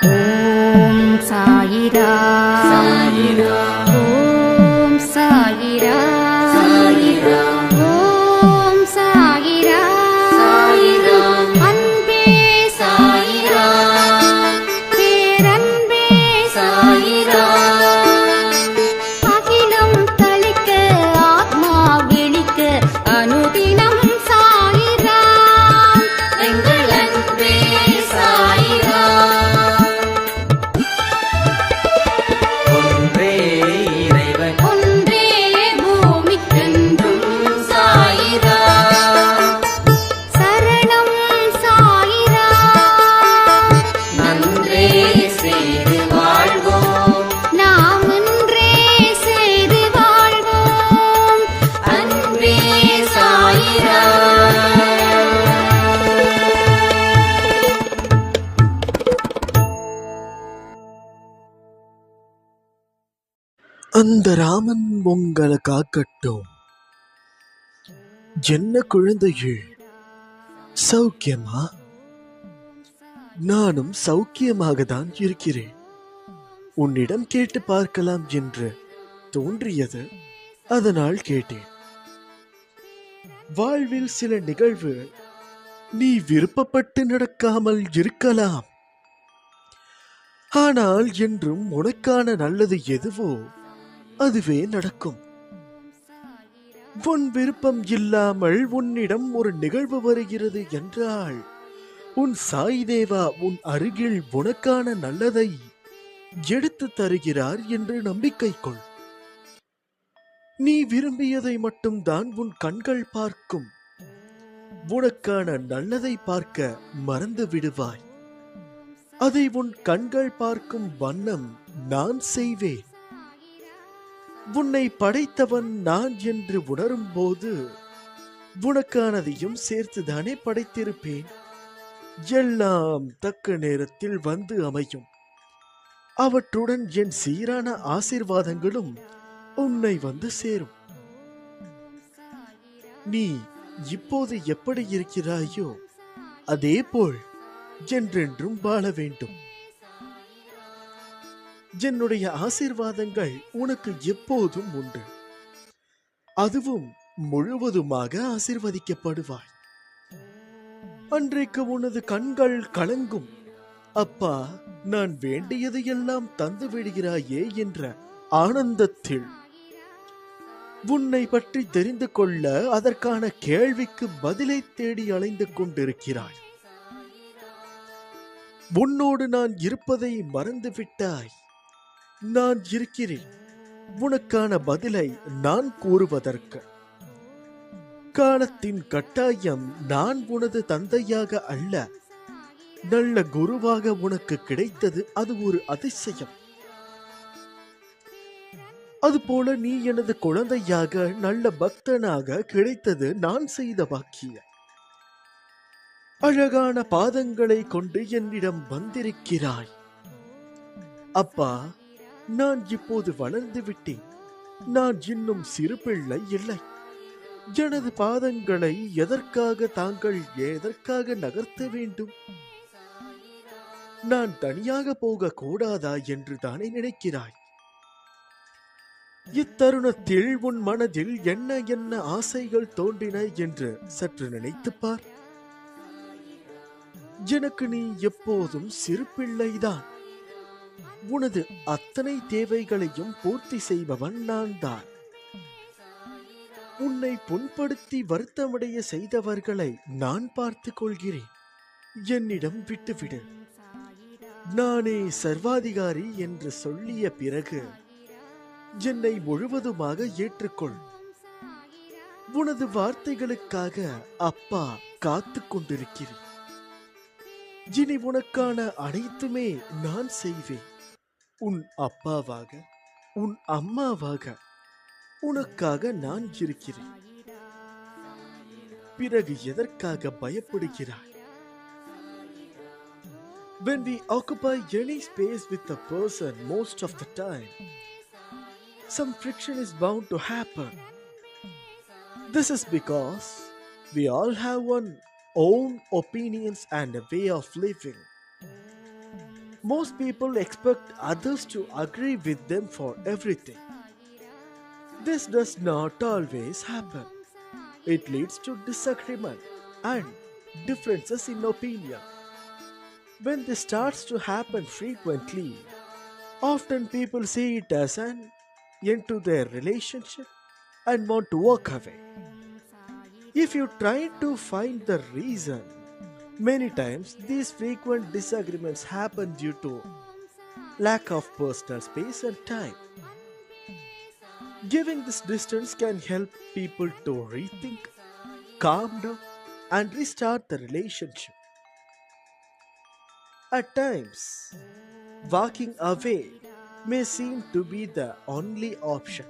ஓம் சாயிரா சாயிரா ஓம் சாயிரா சாயிரா ஓம் சாயிரா சாயிரா அன்பே சாயிரா பேரன்பே சாயிரா அகிலம் தளிக்க ஆத்மா விழிக்க அனுதினம் சாயிரா எங்கள் அன்பே சாயிரா அந்த ராமன் உங்களை காக்கட்டும். என்ன குழந்தையே, சௌக்கியமா? நானும் சௌக்கியமாக தான் இருக்கிறேன். உன்னிடம் கேட்டு பார்க்கலாம் என்று தோன்றியது, அதனால் கேட்டேன். வாழ்வில் சில நிகழ்வு நீ விருப்பப்பட்டு நடக்காமல் இருக்கலாம். ஆனால் என்றும் உனக்கான நல்லது எதுவோ அதுவே நடக்கும். உன் விருப்பம் இல்லாமல் உன்னிடம் ஒரு நிகழ்வு வருகிறது என்றால் உன் சாய் தேவா உன் அருகில் உனக்கான நல்லதை எடுத்து தருகிறார் என்று நம்பிக்கை கொள். நீ விரும்பியதை மட்டும்தான் உன் கண்கள் பார்க்கும். உனக்கான நல்லதை பார்க்க மறந்து விடுவாய். அதை உன் கண்கள் பார்க்கும் வண்ணம் நான் செய்வேன். உன்னை படைத்தவன் நான் என்று உணரும் போது உனக்கானதையும் சேர்த்துதானே படைத்திருப்பேன். எல்லாம் தக்க நேரத்தில் வந்து அமையும். அவற்றுடன் என் சீரான ஆசீர்வாதங்களும் உன்னை வந்து சேரும். நீ இப்போது எப்படி இருக்கிறாயோ அதே போல் என்றென்றும் வாழ வேண்டும். என்னுடைய ஆசீர்வாதங்கள் உனக்கு எப்போதும் உண்டு. அதுவும் முழுவதுமாக ஆசீர்வதிக்கப்படுவாய். அன்றைக்கு உனது கண்கள் கலங்கும். அப்பா, நான் வேண்டியது எல்லாம் தந்து விடுகிறாயே என்ற ஆனந்தத்தில் உன்னை பற்றி தெரிந்து கொள்ள அதற்கான கேள்விக்கு பதிலை தேடி அலைந்து கொண்டிருக்கிறாய். உன்னோடு நான் இருப்பதை மறந்து விட்டாய். நான் இருக்கிறேன் உனக்கான பதிலை நான் கூறுவதற்கு. காலத்தின் கட்டாயம் நான் உனது தந்தையாக அல்ல, நல்ல குருவாக உனக்கு கிடைத்தது. அது ஒரு அதிசயம். அதுபோல நீ எனது குழந்தையாக நல்ல பக்தனாக கிடைத்தது நான் செய்த பாக்கியம். அழகான பாதங்களை கொண்டு என்னிடம் வந்திருக்கிறாய். அப்பா, நான் இப்போது வளர்ந்து விட்டேன். நான் இன்னும் சிறு பிள்ளை இல்லை. எனது பாதங்களை எதற்காக நகர்த்த வேண்டும்? நான் தனியாக போக கூடாதா என்று தானே நினைக்கிறாய்? இத்தருணத்தில் உன் மனதில் என்ன என்ன ஆசைகள் தோன்றின என்று சற்று நினைத்துப் பார். எனக்கு நீ எப்போதும் சிறு பிள்ளைதான். உனது அத்தனை தேவைகளையும் பூர்த்தி செய்பவன் நான் தான். உன்னை புண்படுத்தி வருத்தமடைய செய்தவர்களை நான் பார்த்துக் கொள்கிறேன். என்னிடம் விட்டுவிடு. நானே சர்வாதிகாரி என்று சொல்லிய பிறகு என்னை முழுவதுமாக ஏற்றுக்கொள். உனது வார்த்தைகளுக்காக அப்பா காத்து கொண்டிருக்கிறேன். இனி உனக்கான அனைத்துமே நான் செய்வேன். உன் அப்பாவாக, உன் அம்மாவாக உனக்காக நான் இருக்கிறேன். பிறகு எதற்காக பயப்படுகிறாய்? When we occupy any space with a person, most of the time, some friction is bound to happen. This is because we all have one own opinions and a way of living. Most people expect others to agree with them for everything. This does not always happen. It leads to disagreement and differences in opinion. When this starts to happen frequently, often people see it as an end to their relationship and want to walk away. If you try to find the reason, many times these frequent disagreements happen due to lack of personal space and time. Giving this distance can help people to rethink, calm down, and restart the relationship. At times, walking away may seem to be the only option.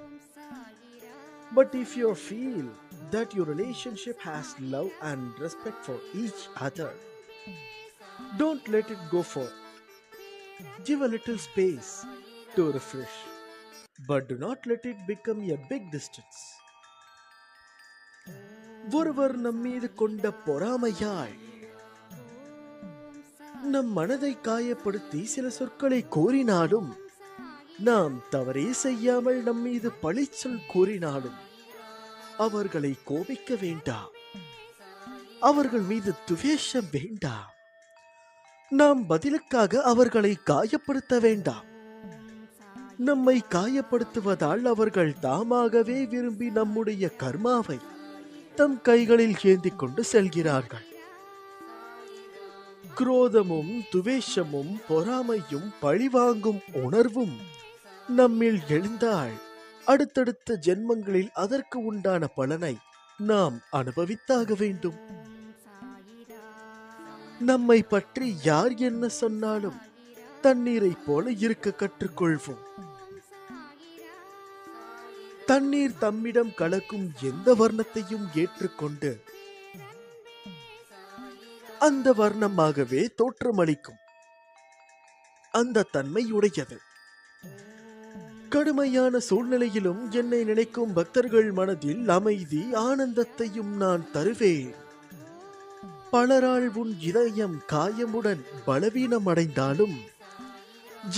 But if you feel that your relationship has love and respect for each other, don't let it go for. Give a little space to refresh, but do not let it become a big distance. ஒருவர் நம்மீது கொண்ட பொறாமையால் நம் மனதை காயப்படுத்தி சில சொற்களை கூறினாலும், நாம் தவறே செய்யாமல் நம்மீது பழிச்சொல் கூறினாலும் அவர்களை கோபிக்க வேண்டாம். அவர்கள் மீது துவேஷம் வேண்டாம். நாம் பதிலுக்காக அவர்களை காயப்படுத்த வேண்டாம். நம்மை காயப்படுத்துவதால் அவர்கள் தாமாகவே விரும்பி நம்முடைய கர்மாவை தம் கைகளில் ஏந்திக் கொண்டு செல்கிறார்கள். குரோதமும் துவேஷமும் பொறாமையும் பழிவாங்கும் உணர்வும் நம்மில் எழுந்தால் அடுத்தடுத்த ஜென்மங்களில் அதற்கு உண்டான பலனை நாம் அனுபவித்தாக வேண்டும். நம்மை பற்றி யார் என்ன சொன்னாலும் தண்ணீரை போல இருக்க கற்றுக்கொள்வோம். தண்ணீர் தம்மிடம் கலக்கும் எந்த வர்ணத்தையும் ஏற்றுக்கொண்டு அந்த வர்ணமாகவே தோற்றமளிக்கும் அந்த தன்மையுடையது. கடுமையான சூழ்நிலையிலும் என்னை நினைக்கும் பக்தர்கள் மனதில் அமைதி ஆனந்தத்தையும் நான் தருவேன். பலரால் உன் இதயம் காயமுடன் பலவீனம் அடைந்தாலும்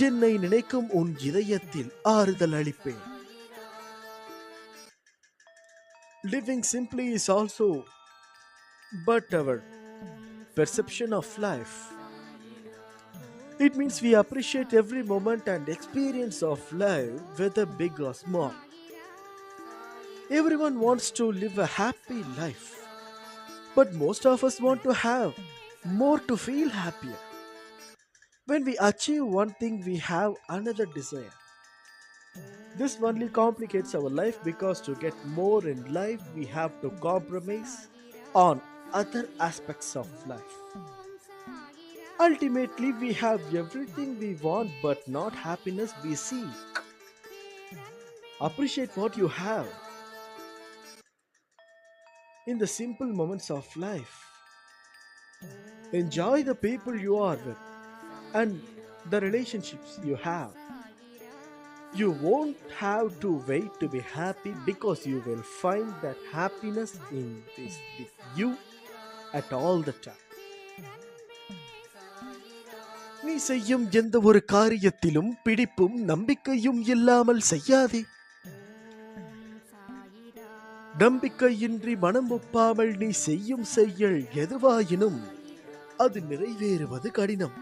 என்னை நினைக்கும் உன் இதயத்தில் ஆறுதல் அளிப்பேன். Living simply is also but our perception of life. It means we appreciate every moment and experience of life, whether big or small. Everyone wants to live a happy life, but most of us want to have more to feel happier. When we achieve one thing, we have another desire. This only complicates our life because to get more in life, we have to compromise on other aspects of life. Ultimately, we have everything we want but not happiness we seek. Appreciate what you have in the simple moments of life. Enjoy the people you are with and the relationships you have. You won't have to wait to be happy because you will find that happiness in this with you at all the time. நீ செய்யும் எந்த ஒரு காரியத்திலும் பிடிப்பும் நம்பிக்கையும் இல்லாமல் செய்யாதே. நம்பிக்கையின்றி மனம் ஒப்பாமல் நீ செய்யும் செயல் எதுவாயினும் அது நிறைவேறுவது கடினம்.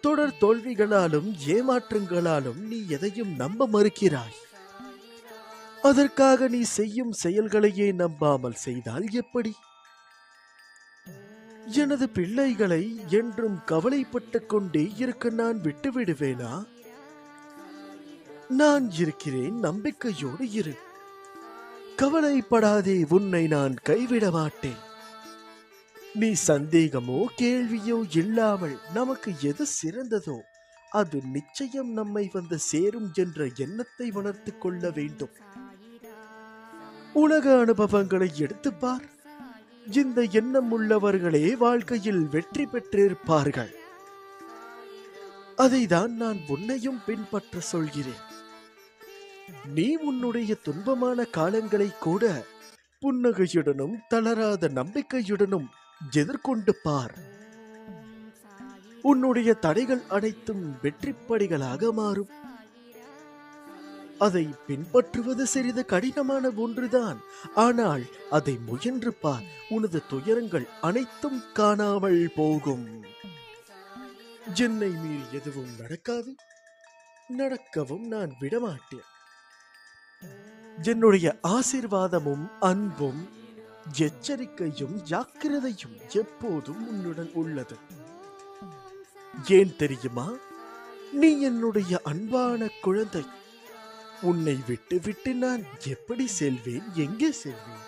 தொடர் தோல்விகளாலும் ஏமாற்றங்களாலும் நீ எதையும் நம்ப மறுக்கிறாய். அதற்காக நீ செய்யும் செயல்களையே நம்பாமல் செய்தால் எப்படி? எனது பிள்ளைகளை என்றும் கவலைப்பட்டுக் கொண்டே இருக்க நான் விட்டுவிடுவேனா? நான் இருக்கிறேன், நம்பிக்கையோடு இரு. கவலைப்படாதே, உன்னை நான் கைவிட மாட்டேன். நீ சந்தேகமோ கேள்வியோ இல்லாமல் நமக்கு எது சிறந்ததோ அது நிச்சயம் நம்மை வந்து சேரும் என்ற எண்ணத்தை வளர்த்துக் கொள்ள வேண்டும். உலக அனுபவங்களை எடுத்துப் பார். இந்த எண்ணம் உள்ளவர்களே வாழ்க்கையில் வெற்றி பெற்றிருப்பார்கள். அதைதான் நான் உன்னையும் பின்பற்ற சொல்கிறேன். நீ உன்னுடைய துன்பமான காலங்களை கூட புன்னகையுடனும் தளராத நம்பிக்கையுடனும் எதிர்கொண்டு பார். உன்னுடைய தடைகள் அனைத்தும் வெற்றிப்படிகளாக மாறும். அதை பின்பற்றுவது சிறிது கடினமான ஒன்றுதான். ஆனால் அதை முயன்று பார், உனது துயரங்கள் அனைத்தும் காணாமல் போகும். என்னை மீறி எதுவும் நடக்காது, நடக்கவும் நான் விடமாட்டேன். என்னுடைய ஆசீர்வாதமும் அன்பும் எச்சரிக்கையும் ஜாக்கிரதையும் எப்போதும் உன்னுடன் உள்ளது. ஏன் தெரியுமா? நீ என்னுடைய அன்பான குழந்தை. உன்னை விட்டு விட்டு நான் எப்படி செல்வேன், எங்கே செல்வேன்?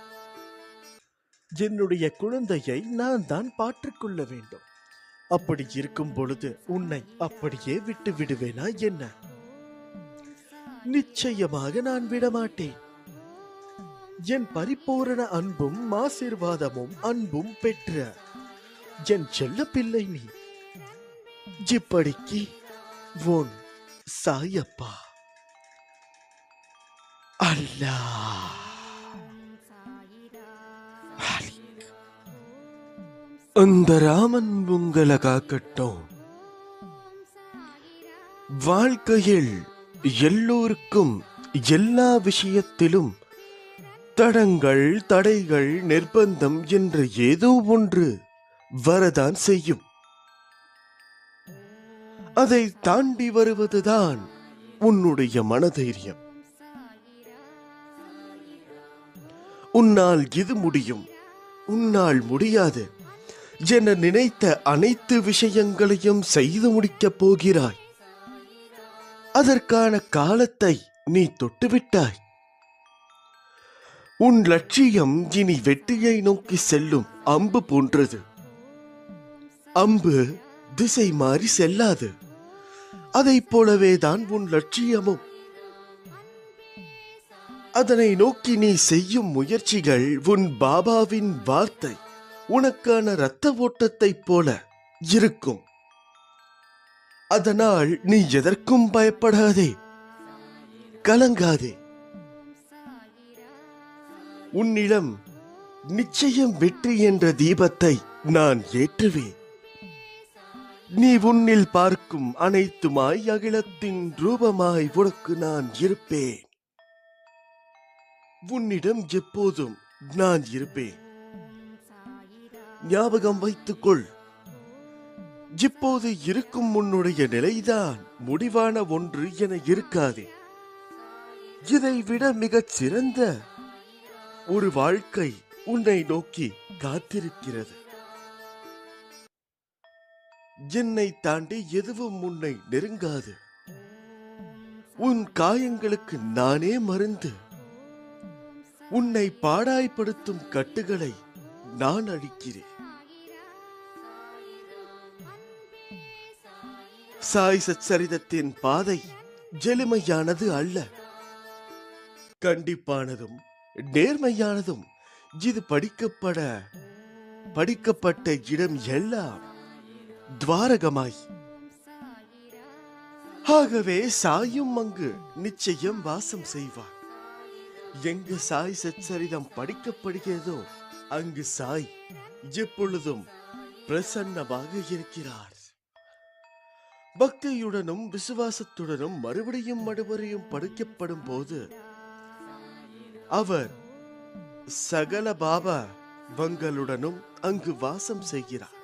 என்னுடைய குழந்தையை நான் தான் பார்த்துக்கொள்ள வேண்டும். அப்படி இருக்கும் பொழுது உன்னை அப்படியே விட்டு விடுவேனா என்ன? நிச்சயமாக நான் விடமாட்டேன். என் பரிபூரண அன்பும் ஆசீர்வாதமும் அன்பும் பெற்ற என் செல்ல பிள்ளை நீ. இப்படிக்கு உன் சாயப்பா அல்லாஹ். அந்த ராமன் உங்களை காக்கட்டும். வாழ்க்கையில் எல்லோருக்கும் எல்லா விஷயத்திலும் தடங்கள், தடைகள், நிர்பந்தம் என்ற ஏதோ ஒன்று வரதான் செய்யும். அதை தாண்டி வருவதுதான் உன்னுடைய மனதைரியம். உன்னால் இது முடியும், உன்னால் முடியாது என நினைத்த அனைத்து விஷயங்களையும் செய்து முடிக்கப் போகிறாய். அதற்கான காலத்தை நீ தொட்டுவிட்டாய். உன் லட்சியம் இனி வெற்றியை நோக்கி செல்லும் அம்பு போன்றது. அம்பு திசை மாறி செல்லாது. அதைப் போலவேதான் உன் லட்சியமும். அதனை நோக்கி நீ செய்யும் முயற்சிகள் உன் பாபாவின் வார்த்தை உனக்கான இரத்த ஓட்டத்தைப் போல இருக்கும். அதனால் நீ எதற்கும் பயப்படாதே, கலங்காதே. உன்னிடம் நிச்சயம் வெற்றி என்ற தீபத்தை நான் ஏற்றுவேன். நீ உன்னில் பார்க்கும் அனைத்துமாய் அகிலத்தின் ரூபமாய் உனக்கு நான் இருப்பேன். உன்னிடம் எப்போதும் நான் இருப்பேன். ஞாபகம் வைத்துக்கொள், இப்போது இருக்கும் உன்னுடைய நிலைதான் முடிவான ஒன்று என இருக்காதே. இதைவிட மிகச் சிறந்த ஒரு வாழ்க்கை உன்னை நோக்கி காத்திருக்கிறது. என்னை தாண்டி எதுவும் உன்னை நெருங்காது. உன் காயங்களுக்கு நானே மருந்து. உன்னை பாடாய்படுத்தும் கட்டுகளை நான் அழிக்கிறேன். சாய் சச்சரிதத்தின் பாதை எளிமையானது அல்ல, கண்டிப்பானதும் நேர்மையானதும். இது படிக்கப்பட்ட இடம் எல்லாம் துவாரகமாய். ஆகவே சாயும் அங்கு நிச்சயம் வாசம் செய்வார். எங்கு சாய் சச்சரிதம் படிக்கப்படுகிறதோ அங்கு சாய் எப்பொழுதும் பிரசன்னமாக இருக்கிறார். பக்தியுடனும் விசுவாசத்துடனும் மறுபடியும் படிக்கப்படும் போது அவர் சகல பாபா வங்களுடனும் அங்கு வாசம் செய்கிறார்.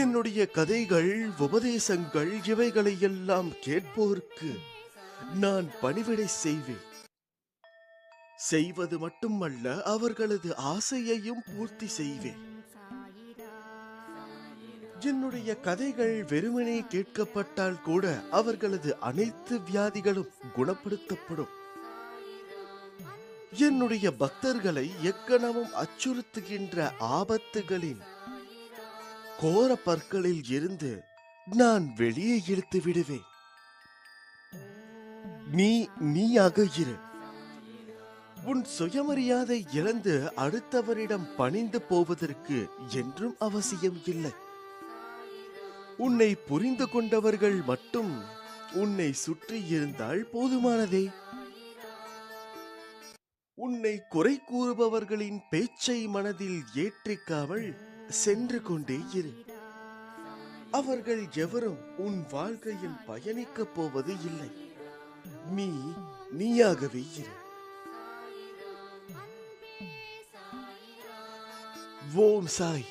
என்னுடைய கதைகள், உபதேசங்கள் இவைகளை எல்லாம் கேட்போருக்கு நான் பணிவிடை செய்வேன். செய்வது மட்டுமல்ல, அவர்களது ஆசையையும் பூர்த்தி செய்வேன். என்னுடைய கதைகள் வெறுமனே கேட்கப்பட்டால் கூட அவர்களது அனைத்து வியாதிகளும் குணப்படுத்தப்படும். என்னுடைய பக்தர்களை எக்கணமும் அச்சுறுத்துகின்ற ஆபத்துகளின் கோர பற்களில் இருந்து நான் வெளியே இழுத்து விடுவேன். நீயாக இரு. உன் சுயமரியாதை இழந்து அடுத்தவரிடம் பணிந்து போவதற்கு என்றும் அவசியம் இல்லை. உன்னை புரிந்து கொண்டவர்கள் மட்டும் உன்னை சுற்றி இருந்தால் போதுமானதே. உன்னை குறை கூறுபவர்களின் பேச்சை மனதில் ஏற்றிக்காமல் சென்று கொண்டே இரு. அவர்கள் எவரும் உன் வாழ்க்கையில் பயணிக்கப் போவது இல்லை. நீ நீயாகவே இரு. ஓம் சாய்,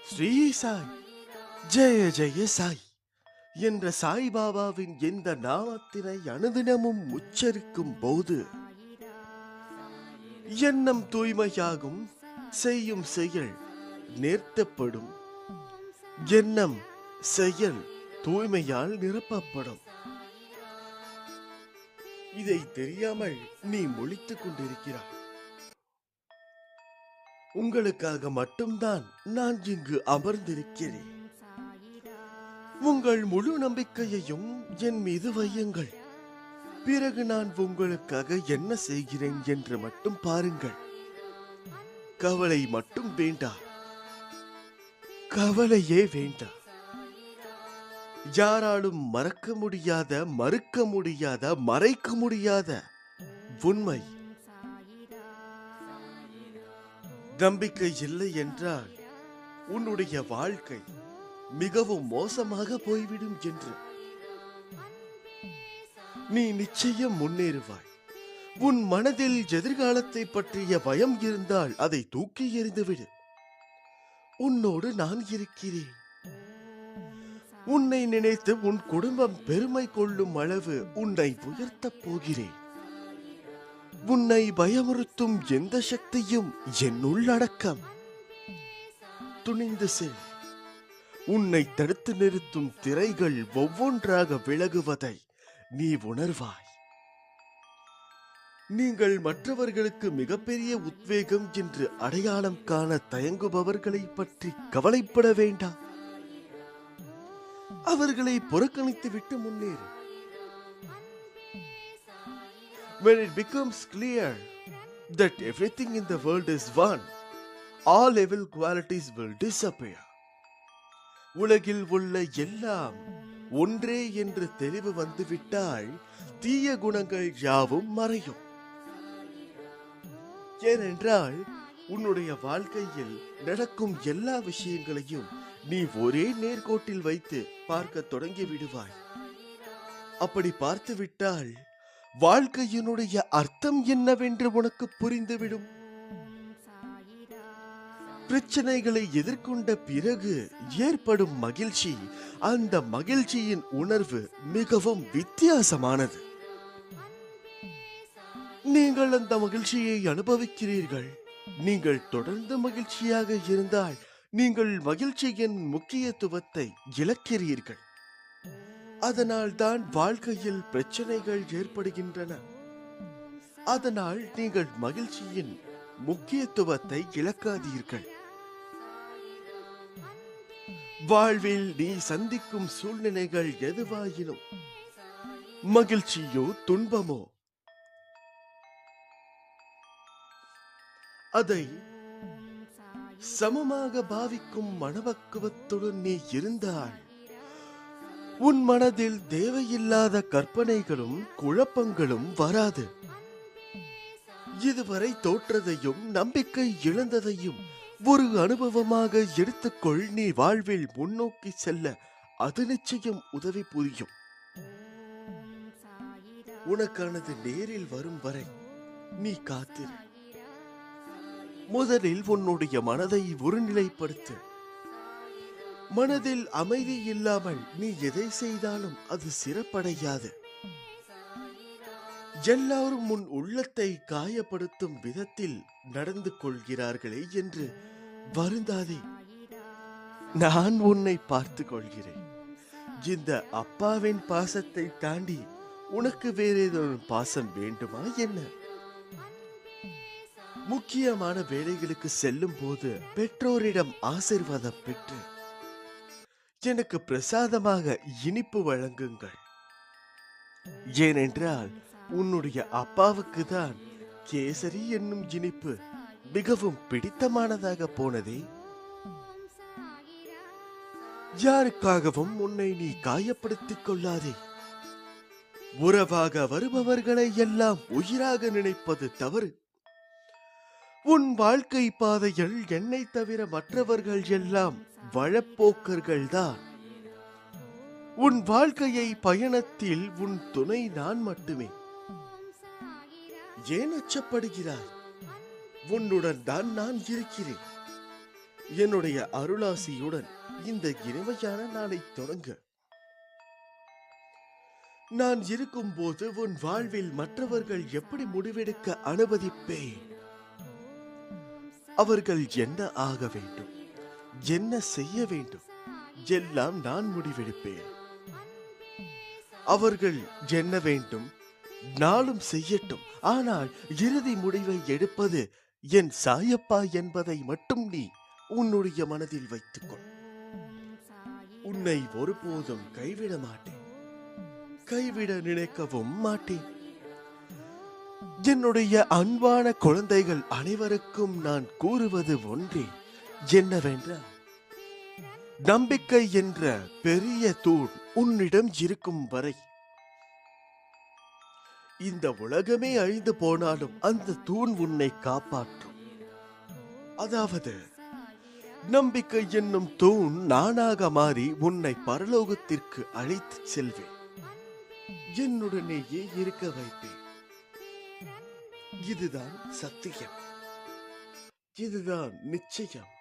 ஸ்ரீ சாய், ஜெய ஜெய சாய் என்ற சாய்பாபாவின் எந்த நாமத்தினை அனுதினமும் உச்சரிக்கும் போது எண்ணம் தூய்மையாகும், செய்யும் செயல் நேர்த்தப்படும். எண்ணம் செயல் தூய்மையால் நிரப்பப்படும். இதை தெரியாமல் நீ முழித்துக் கொண்டிருக்கிறாய். உங்களுக்காக மட்டும்தான் நான் இங்கு அமர்ந்திருக்கிறேன். உங்கள் முழு நம்பிக்கையையும் என் மீது வையுங்கள். பிறகு நான் உங்களுக்காக என்ன செய்கிறேன் என்று மட்டும் பாருங்கள். கவலை மட்டும் வேண்டாம், கவலையே வேண்டாம். யாராலும் மறக்க முடியாத, மறுக்க முடியாத, மறைக்க முடியாத உண்மை. நம்பிக்கை இல்லை என்றால் உன்னுடைய வாழ்க்கை மிகவும் மோசமாக போய்விடும் என்று. நீ நிச்சயம் முன்னேறுவாய். உன் மனதில் எதிர்காலத்தை பற்றிய பயம் இருந்தால் அதை தூக்கி எறிந்துவிடு. உன்னோடு நான் இருக்கிறேன். உன்னை நினைத்து உன் குடும்பம் பெருமை கொள்ளும் அளவு உன்னை உயர்த்தப் போகிறேன். உன்னை பயமுறுத்தும் எந்த சக்தியும் என்னுள் அடக்கம். துணிந்து செல். உன்னை தடுத்து நிறுத்தும் திரைகள் ஒவ்வொன்றாக விலகுவதை நீ உணர்வாய். நீங்கள் மற்றவர்களுக்கு மிகப்பெரிய உத்வேகம் என்று அடையாளம் காண தயங்குபவர்களை பற்றி கவலைப்பட வேண்டாம். அவர்களை புறக்கணித்து விட்டு முன்னேறு. When it becomes clear that everything in the world is one, all evil qualities will disappear. உலகில் உள்ள எல்லாம் ஒன்றே என்று தெளிவு வந்துவிட்டால் தீய குணங்கள் யாவும் மறையும். ஏனென்றால் உன்னுடைய வாழ்க்கையில் நடக்கும் எல்லா விஷயங்களையும் நீ ஒரே நேர்கோட்டில் வைத்து பார்க்க தொடங்கி விடுவாய். அப்படி பார்த்து விட்டால் வாழ்க்கையினுடைய அர்த்தம் என்னவென்று உனக்கு புரிந்துவிடும். பிரச்சனைகளை எதிர்கொண்ட பிறகு ஏற்படும் மகிழ்ச்சி, அந்த மகிழ்ச்சியின் உணர்வு மிகவும் வித்தியாசமானது. நீங்கள் அந்த மகிழ்ச்சியை அனுபவிக்கிறீர்கள். நீங்கள் தொடர்ந்து மகிழ்ச்சியாக இருந்தால் நீங்கள் மகிழ்ச்சியின் முக்கியத்துவத்தை இழக்கிறீர்கள். அதனால் தான் வாழ்க்கையில் பிரச்சனைகள் ஏற்படுகின்றன. அதனால் நீங்கள் மகிழ்ச்சியின் முக்கியத்துவத்தை இழக்காதீர்கள். வாழ்வில் நீ சந்திக்கும் சூழ்நிலைகள் எதுவாயினும், மகிழ்ச்சியோ துன்பமோ, அதை சமமாக பாவிக்கும் மனப்பக்குவத்துடன் நீ இருந்தால் உன் மனதில் தேவையில்லாத கற்பனைகளும் குழப்பங்களும் வராது. இதுவரை தோற்றதையும் நம்பிக்கை இழந்ததையும் ஒரு அனுபவமாக எடுத்துக்கொள். நீ வாழ்வில் முன்னோக்கி செல்ல அது நிச்சயம் உதவி புரியும். உனக்கானது நேரில் வரும் வரை நீ காத்திரு. முதலில் உன்னுடைய மனதை ஒருநிலைப்படுத்து. மனதில் அமைதி இல்லாமல் நீ எதை செய்தாலும் அது சிறப்படையாது. எல்லாரும் உன் உள்ளத்தை காயப்படுத்தும் விதத்தில் நடந்து கொள்கிறார்களே என்று வருந்தாதே. நான் உன்னை பார்த்து கொள்கிறேன். இந்த அப்பாவின் பாசத்தை தாண்டி உனக்கு வேறு ஏதேனும் பாசம் வேண்டுமா என்ன? முக்கியமான வேலைகளுக்கு செல்லும் போது பெற்றோரிடம் ஆசீர்வாதம் பெற்று எனக்கு பிரசாதமாக இனிப்பு வழங்குங்கள். ஏனென்றால் உன்னுடைய அப்பாவுக்கு தான் கேசரி என்னும் இனிப்பு மிகவும் பிடித்தமானதாக போனதே. யாருக்காகவும் உன்னை நீ காயப்படுத்திக் கொள்ளாதே. உறவாக வருபவர்களை எல்லாம் உயிராக நினைப்பது தவறு. உன் வாழ்க்கை பாதையில் என்னை தவிர மற்றவர்கள் எல்லாம் வழப்போக்கர்கள் தான். உன் வாழ்க்கையை பயணத்தில் உன் துணை நான் மட்டுமே. ஏன் அச்சப்படுகிறாய்? உன்னுடன் தான் நான் இருக்கிறேன். என்னுடைய அருளாசியுடன் இந்த இனிமையான நாளை தொடங்க. நான் இருக்கும்போது உன் வாழ்வில் மற்றவர்கள் எப்படி முடிவெடுக்க அனுமதிப்பேன்? அவர்கள் என்ன ஆக வேண்டும், என்ன செய்ய வேண்டும், எல்லாம் நான் முடிவெடுப்பேன். அவர்கள் என்ன வேண்டும் நாளும் செய்யட்டும். ஆனால் இறுதி முடிவை எடுப்பது என் சாயப்பா என்பதை மட்டும் நீ உன்னுடைய மனதில் வைத்துக்கொள். உன்னை ஒருபோதும் கைவிட மாட்டேன், கைவிட நினைக்கவும் மாட்டேன். என்னுடைய அன்பான குழந்தைகள் அனைவருக்கும் நான் கூறுவது ஒன்றே, என்னவென்றால் நம்பிக்கை என்ற பெரிய தூண் உன்னிடம் இருக்கும் வரை இந்த உலகமே அழிந்து போனாலும் அந்த தூண் உன்னை காப்பாற்றும். அதாவது நம்பிக்கை என்னும் தூண் நானாக மாறி உன்னை பரலோகத்திற்கு அழைத்து செல்வேன். என்னுடனேயே இருக்க வைப்பேன். இதுதான் சத்தியம், இதுதான் நிச்சயம்.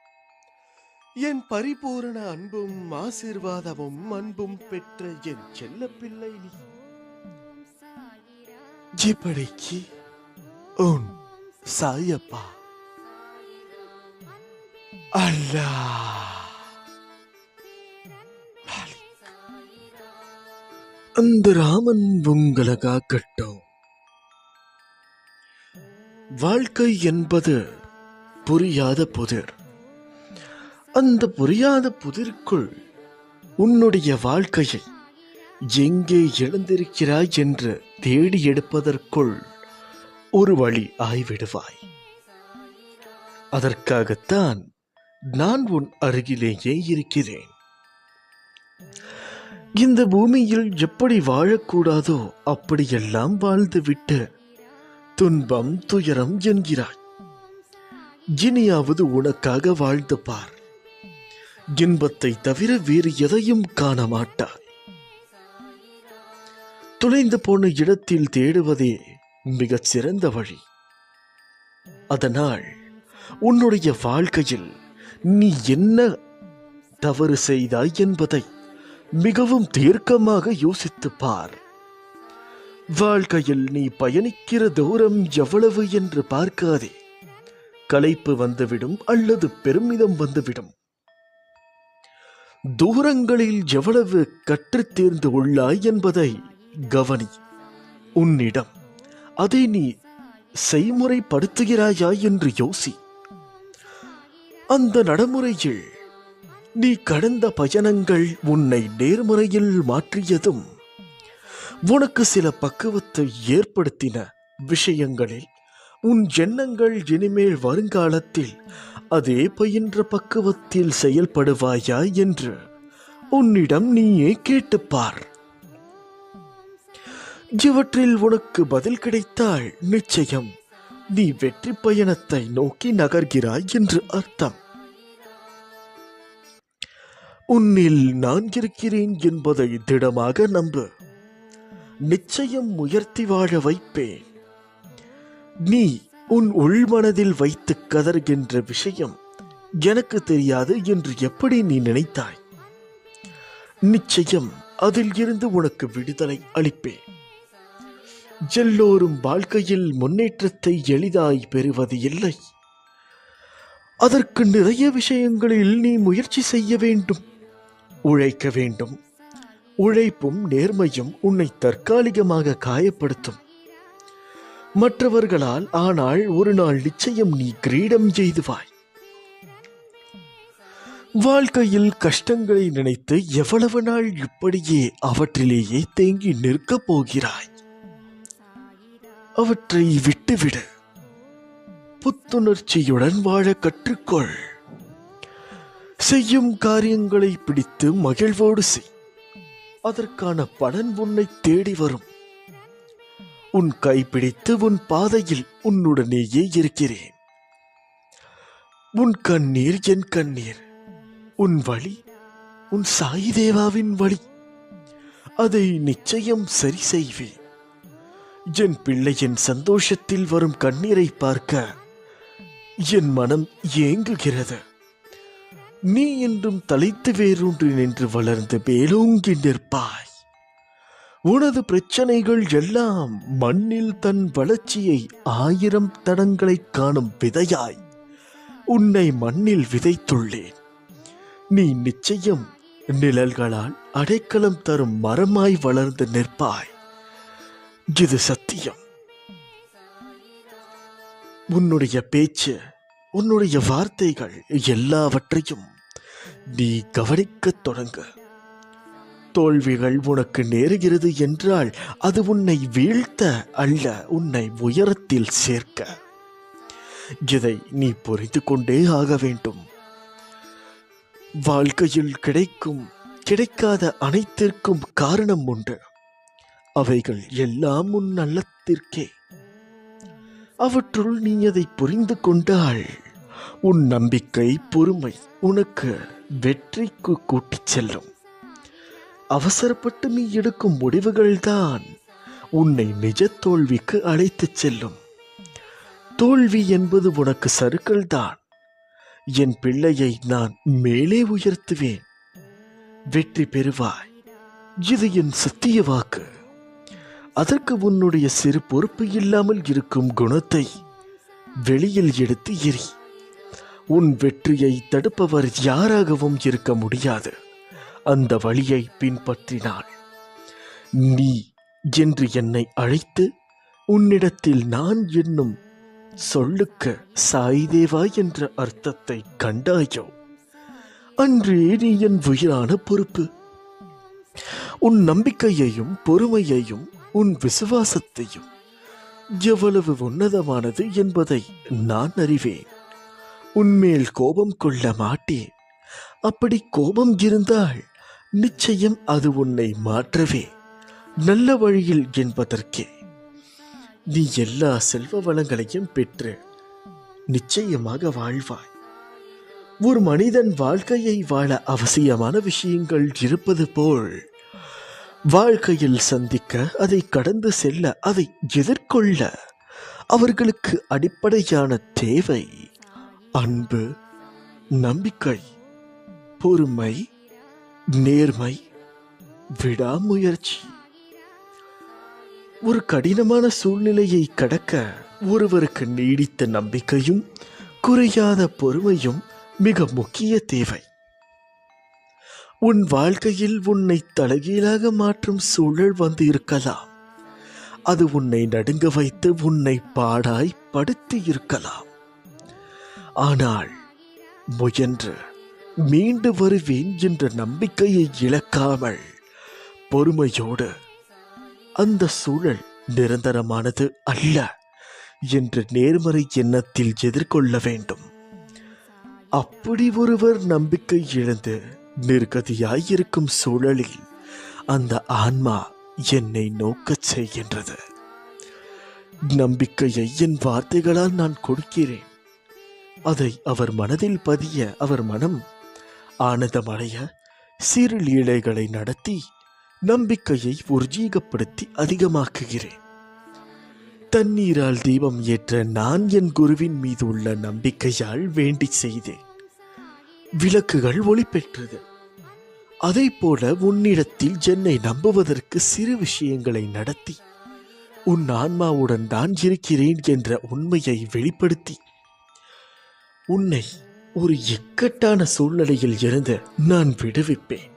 என் பரிபூரண அன்பும் ஆசீர்வாதமும் அன்பும் பெற்ற என் செல்ல பிள்ளை நீ. இப்படிக்கு உன் சாயப்பா. அல்லாஹ் அந்த ராமன் உங்களை காக்கட்டும். வாழ்க்கை என்பது புரியாத புதிர். அந்த புரியாத புதிருக்குள் உன்னுடைய வாழ்க்கையை எங்கே இழந்திருக்கிறாய் என்று தேடி எடுப்பதற்குள் ஒரு வழி ஆய்விடுவாய். அதற்காகத்தான் நான் உன் அருகிலேயே இருக்கிறேன். இந்த பூமியில் எப்படி வாழக்கூடாதோ அப்படியெல்லாம் வாழ்ந்துவிட்டு துன்பம் துயரம் என்கிறாய். இனியாவது உனக்காக வாழ்ந்து பார். இன்பத்தை தவிர வேறு எதையும் காண மாட்டாய். தொலைந்து போன இடத்தில் தேடுவதே மிகச் சிறந்த வழி. அதனால் உன்னுடைய வாழ்க்கையில் நீ என்ன தவறு செய்தாய் என்பதை மிகவும் தீர்க்கமாக யோசித்து பார். வாழ்க்கையில் நீ பயணிக்கிற தூரம் எவ்வளவு என்று பார்க்காதே. களைப்பு வந்துவிடும் அல்லது பெருமிதம் வந்துவிடும். தூரங்களில் எவ்வளவு கற்றுத் தேர்ந்து உள்ளாய் என்பதை கவனி. உன்னிடம் அதை நீ செய்முறைப்படுத்துகிறாயா என்று யோசி. அந்த நடைமுறையில் நீ கடந்த பயணங்கள் உன்னை நேர்முறையில் மாற்றியதும் உனக்கு சில பக்குவத்தை ஏற்படுத்தின விஷயங்களில் உன் எண்ணங்கள் இனிமேல் வருங்காலத்தில் அதே பயின்ற பக்குவத்தில் செயல்படுவாயா என்று உன்னிடம் நீயே கேட்டுப்பார். இவற்றில் உனக்கு பதில் கிடைத்தால் நிச்சயம் நீ வெற்றி பயணத்தை நோக்கி நகர்கிறாய் என்று அர்த்தம். உன்னில் நான் இருக்கிறேன் என்பதை திடமாக நம்பு. நிச்சயம் உயர்த்தி வாழ வைப்பேன். நீ உன் உள்மனதில் வைத்து கதறுகின்ற விஷயம் எனக்கு தெரியாது என்று எப்படி நீ நினைத்தாய்? நிச்சயம் அதில் இருந்து உனக்கு விடுதலை அளிப்பேன். எல்லோரும் வாழ்க்கையில் முன்னேற்றத்தை எளிதாய் பெறுவது இல்லை. அதற்கு நிறைய விஷயங்களில் நீ முயற்சி செய்ய வேண்டும், உழைக்க வேண்டும். உழைப்பும் நேர்மையும் உன்னை தற்காலிகமாக காயப்படுத்தும் மற்றவர்களால். ஆனால் ஒரு நாள் நிச்சயம் நீ கிரீடம் செய்துவாய். வாழ்க்கையில் கஷ்டங்களை நினைத்து எவ்வளவு நாள் இப்படியே அவற்றிலேயே தேங்கி நிற்கப் போகிறாய்? அவற்றை விட்டுவிடு. புத்துணர்ச்சியுடன் வாழ கற்றுக்கொள். செய்யும் காரியங்களை பிடித்து மகிழ்வோடு செய். அதற்கான பலன் உன்னை தேடி வரும். உன் கைப்பிடித்து உன் பாதையில் உன்னுடனேயே இருக்கிறேன். உன் கண்ணீர் என் கண்ணீர், உன் வழி உன் சாய் தேவாவின் வழி. அதை நிச்சயம் சரி செய்வேன். என் பிள்ளையின் சந்தோஷத்தில் வரும் கண்ணீரை பார்க்க என் மனம் ஏங்குகிறது. நீ என்றும் தலைத்து வேரூன்றி நின்று வளர்ந்து மேலோங்கி நிற்பாய். உனது பிரச்சனைகள் எல்லாம் மண்ணில் தன் வளர்ச்சியை 1000 தடங்களை காணும் விதையாய் உன்னை மண்ணில் விதைத்துள்ளேன். நீ நிச்சயம் நிழல்களால் அடைக்கலம் தரும் மரமாய் வளர்ந்து நிற்பாய். இது சத்தியம். உன்னுடைய பேச்சு, உன்னுடைய வார்த்தைகள் எல்லாவற்றையும் நீ கவனிக்கத் தொடங்கு. தோல்விகள் உனக்கு நேருகிறது என்றால் அது உன்னை வீழ்த்த அல்ல, உன்னை உயரத்தில் சேர்க்க. இதை நீ புரிந்து கொண்டே ஆக வேண்டும். வாழ்க்கையில் கிடைக்காத அனைத்திற்கும் காரணம் உண்டு. அவைகள் எல்லாம் உன் நல்லத்திற்கே. அவற்றுள் நீ அதை புரிந்து கொண்டால் உன் நம்பிக்கை, பொறுமை உனக்கு வெற்றிக்கு கூட்டிச் செல்லும். அவசரப்பட்டு நீ எடுக்கும் முடிவுகள்தான் உன்னை நிஜ தோல்விக்கு அழைத்துச் செல்லும். தோல்வி என்பது உனக்கு சறுக்கல் தான். என் பிள்ளையை நான் மேலே உயர்த்துவேன். வெற்றி பெறுவாய். இது என் சத்திய வாக்கு. அதற்கு உன்னுடைய சிறு பொறுப்பு இல்லாமல் இருக்கும் குணத்தை வெளியில் எடுத்து எறி. உன் வெற்றியை தடுப்பவர் யாராகவும் இருக்க முடியாது. அந்த வழியை பின்பற்றினாள். நீ என்று என்னை அழைத்து உன்னிடத்தில் நான் என்னும் சொல்லுக்கு சாய்தேவா என்ற அர்த்தத்தை கண்டாயோ அன்றே நீ என் உயிரான பொறுப்பு. உன் நம்பிக்கையையும் பொறுமையையும் உன் விசுவாசத்தையும் எவ்வளவு உன்னதமானது என்பதை நான் அறிவேன். உன்மேல் கோபம் கொள்ள மாட்டேன். அப்படி கோபம் இருந்தால் நிச்சயம் அது உன்னை மாற்றவே நல்ல வழியில் என்பதற்கே. நீ எல்லா செல்வ வளங்களையும் பெற்று நிச்சயமாக வாழ்வாய். ஒரு மனிதன் வாழ்க்கையை வாழ அவசியமான விஷயங்கள் இருப்பது போல் வாழ்க்கையில் சந்திக்க, அதை கடந்து செல்ல, அதை எதிர்கொள்ள அவர்களுக்கு அடிப்படையான தேவை அன்பு, நம்பிக்கை, பொறுமை, நேர்மை, விடாமுயற்சி. ஒரு கடினமான சூழ்நிலையை கடக்க ஒருவருக்கு நீடித்த நம்பிக்கையும் குறையாத பொறுமையும் மிக முக்கிய தேவை. உன் வாழ்க்கையில் உன்னை தலைகீழாக மாற்றும் சூழல் வந்து இருக்கலாம். அது உன்னை நடுங்க வைத்து உன்னை பாடாய் படுத்தி இருக்கலாம். ஆனால் முயன்று மீண்டு வருவேன் என்ற நம்பிக்கையை இழக்காமல் பொறுமையோடு அந்த சூழல் நிரந்தரமானது அல்ல என்ற நேர்மறை எண்ணத்தில் எதிர்கொள்ள வேண்டும். அப்படி ஒருவர் நம்பிக்கை இழந்து நிர்கதியாயிருக்கும் சூழலில் அந்த ஆன்மா என்னை நோக்கச் செய்கின்றது. நம்பிக்கையை என் வார்த்தைகளால் நான் கொடுக்கிறேன். அதை அவர் மனதில் பதிய, அவர் மனம் ஆனந்தமடைய சிறு லீலைகளை நடத்தி நம்பிக்கையை உர்ஜீகப்படுத்தி அதிகமாக்குகிறேன். தண்ணீரால் தீபம் ஏற்ற நான் என் குருவின் மீது உள்ள நம்பிக்கையால் வேண்டி செய்தேன். விளக்குகள் ஒளி பெற்றது. அதை போல உன்னிடத்தில் என்னை நம்புவதற்கு சிறு விஷயங்களை நடத்தி உன் ஆன்மாவுடன் நான் இருக்கிறேன் என்ற உண்மையை வெளிப்படுத்தி உன்னை ஒரு இக்கட்டான சூழ்நிலையில் இருந்து நான் விடுவிப்பேன்.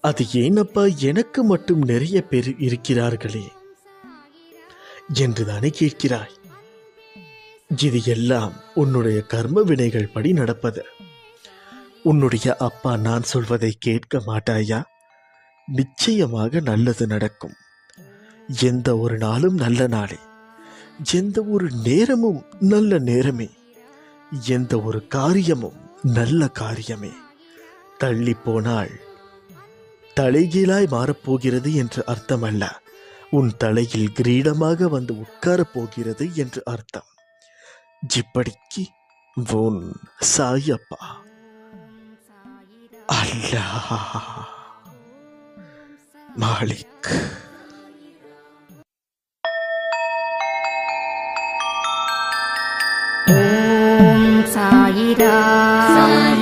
அது ஏனப்பா, எனக்கு மட்டும் நிறைய பேர் இருக்கிறார்களே என்றுதானே கேட்கிறாய். இது எல்லாம் உன்னுடைய கர்ம வினைகள் படி நடப்பது. உன்னுடைய அப்பா நான் சொல்வதை கேட்க மாட்டாயா? நிச்சயமாக நல்லது நடக்கும். எந்த ஒரு நாளும் நல்ல நாளே, எந்த ஒரு நேரமும் நல்ல நேரமே, எந்த ஒரு காரியமும் நல்ல காரியமே. தள்ளி போனால் தலைகீழாய் மாறப்போகிறது என்று அர்த்தம் அல்ல. உன் தலையில் கிரீடமாக வந்து உட்காரப் போகிறது என்று அர்த்தம். இப்படிக்கு உன் சாயப்பா. அல்லாஹ். Malik. Om Sai Ram.